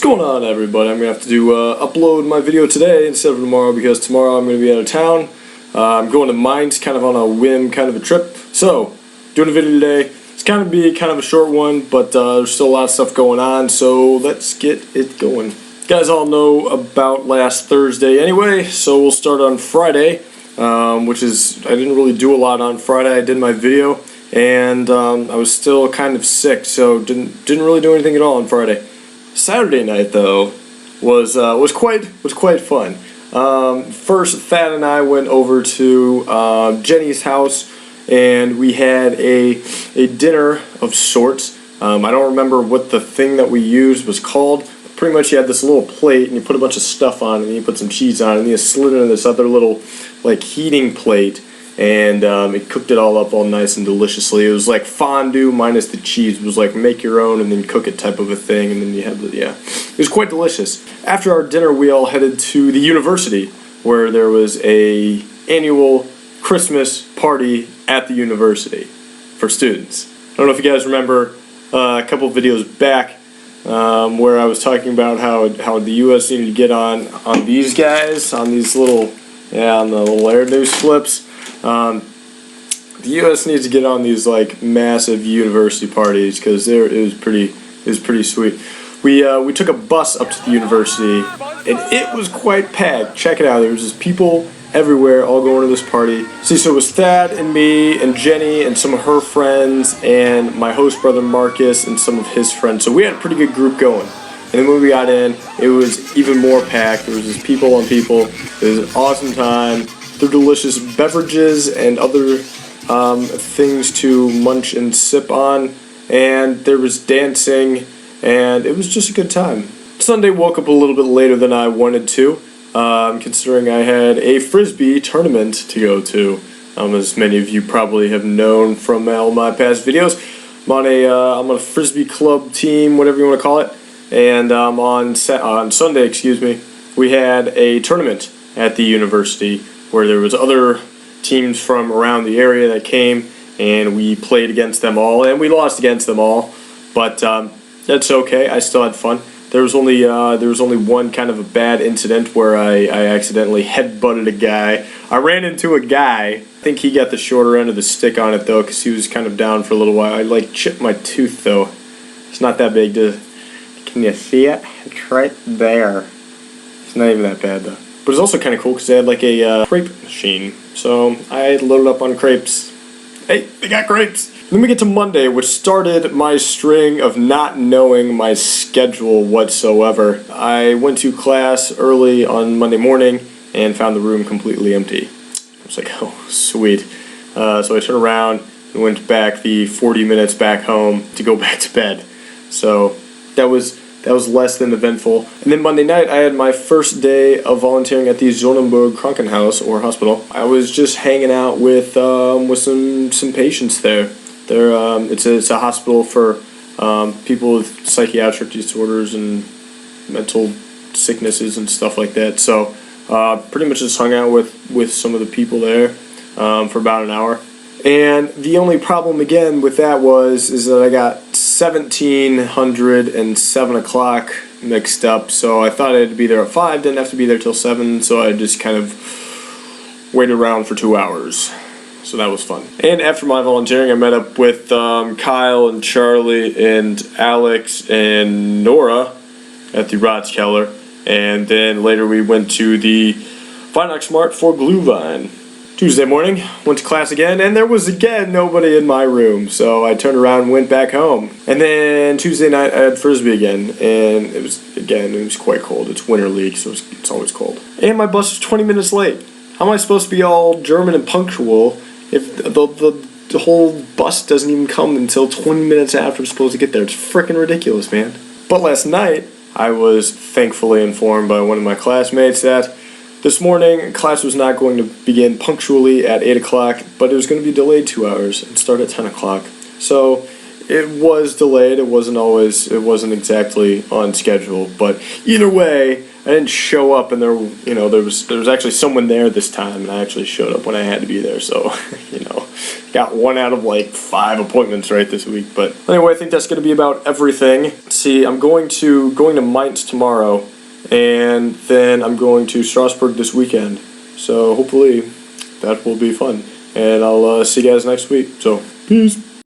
going on, everybody? I'm going to have to upload my video today instead of tomorrow because tomorrow I'm going to be out of town. I'm going to Mainz, kind of on a whim, kind of a trip. So, doing a video today. It's going to be kind of a short one, but there's still a lot of stuff going on, so let's get it going. You guys all know about last Thursday anyway, so we'll start on Friday, which is, I didn't really do a lot on Friday. I did my video, and I was still kind of sick, so didn't really do anything at all on Friday. Saturday night though was quite fun. First, Thad and I went over to Jenny's house, and we had a dinner of sorts. I don't remember what the thing that we used was called. Pretty much, you had this little plate, and you put a bunch of stuff on it, and you put some cheese on it, and you slid it in this other little like heating plate. And it cooked it all up all nice and deliciously. It was like fondue minus the cheese. It was like make your own and then cook it type of a thing. And then you had it was quite delicious. After our dinner, we all headed to the university where there was a annual Christmas party at the university for students. I don't know if you guys remember a couple of videos back where I was talking about how the U.S. needed to get on these guys, on these little, on the little air news flips. The U.S. needs to get on these like massive university parties because it was pretty sweet. We took a bus up to the university and it was quite packed. Check it out. There was just people everywhere, all going to this party. See, so it was Thad and me and Jenny and some of her friends and my host brother Marcus and some of his friends. So we had a pretty good group going. And then when we got in, it was even more packed. There was just people on people. It was an awesome time. There were delicious beverages and other things to munch and sip on, and there was dancing, and it was just a good time. Sunday woke up a little bit later than I wanted to, considering I had a frisbee tournament to go to. As many of you probably have known from all my past videos, I'm on a frisbee club team, whatever you want to call it, and on Sunday, we had a tournament at the university where there was other teams from around the area that came, and we played against them all, and we lost against them all, but that's okay. I still had fun. There was only one kind of a bad incident where I accidentally headbutted a guy. I ran into a guy. I think he got the shorter end of the stick on it though, because he was kind of down for a little while. I like chipped my tooth though. It's not that big. Can you see it? It's right there. It's not even that bad though. But it's also kind of cool because they had like a crepe machine. So I loaded up on crepes. Hey, they got crepes! Then we get to Monday, which started my string of not knowing my schedule whatsoever. I went to class early on Monday morning and found the room completely empty. I was like, oh, sweet. So I turned around and went back the 40 minutes back home to go back to bed. So that was less than eventful. And then Monday night, I had my first day of volunteering at the Sonnenberg Krankenhaus, or hospital. I was just hanging out with some patients there. It's a hospital for people with psychiatric disorders and mental sicknesses and stuff like that. So pretty much just hung out with some of the people there for about an hour. And the only problem again with that is that I got 1700 and 7 o'clock mixed up, so I thought I had to be there at 5, didn't have to be there till 7, so I just kind of waited around for 2 hours. So that was fun. And after my volunteering, I met up with Kyle and Charlie and Alex and Nora at the Ratskeller, and then later we went to the Weihnachtsmarkt for Glühwein. Tuesday morning, went to class again, and there was again nobody in my room, so I turned around and went back home. And then Tuesday night, I had frisbee again, and it was quite cold. It's winter league, so it's always cold. And my bus was 20 minutes late. How am I supposed to be all German and punctual if the whole bus doesn't even come until 20 minutes after it's supposed to get there? It's freaking ridiculous, man. But last night, I was thankfully informed by one of my classmates that this morning, class was not going to begin punctually at 8 o'clock, but it was going to be delayed 2 hours and start at 10 o'clock. So it was delayed. It wasn't exactly on schedule, but either way, didn't show up, and there was actually someone there this time, and I actually showed up when I had to be there. So got 1 out of like 5 appointments right this week. But anyway, I think that's going to be about everything. See, I'm going to Mainz tomorrow, and then I'm going to Strasbourg this weekend. So hopefully that will be fun, and I'll see you guys next week. So peace.